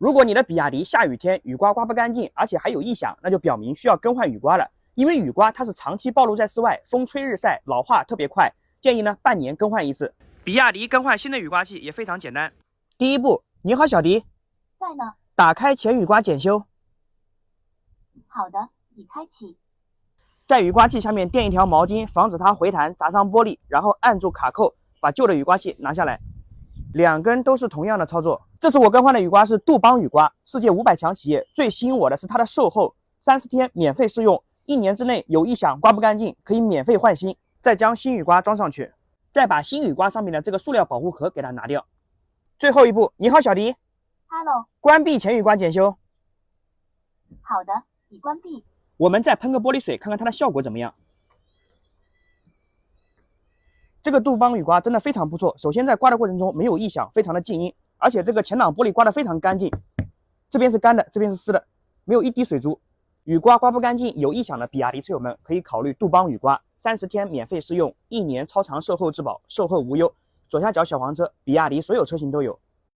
如果你的比亚迪下雨天雨刮刮不干净，而且还有异响，那就表明需要更换雨刮了。因为雨刮它是长期暴露在室外，风吹日晒，老化特别快，建议呢半年更换一次。比亚迪更换新的雨刮器也非常简单。第一步，你好，小迪，在呢。打开前雨刮检修。好的，已开启。在雨刮器下面垫一条毛巾，防止它回弹砸伤玻璃，然后按住卡扣，把旧的雨刮器拿下来。两根都是同样的操作。这次我更换的雨刮是杜邦雨刮，世界500强企业。最吸引我的是它的售后，30天免费试用，1年之内有异响刮不干净可以免费换新。再将新雨刮装上去，再把新雨刮上面的这个塑料保护壳给它拿掉。最后一步，你好，小迪。Hello。关闭前雨刮检修。好的，已关闭。我们再喷个玻璃水，看看它的效果怎么样。这个杜邦雨刮真的非常不错。首先在刮的过程中没有异响，非常的静音，而且这个前挡玻璃刮得非常干净，这边是干的，这边是湿的，没有一滴水珠。雨刮刮不干净有异响的比亚迪车友们可以考虑杜邦雨刮，30天免费试用，1年超长售后质保，售后无忧。左下角小黄车，比亚迪所有车型都有。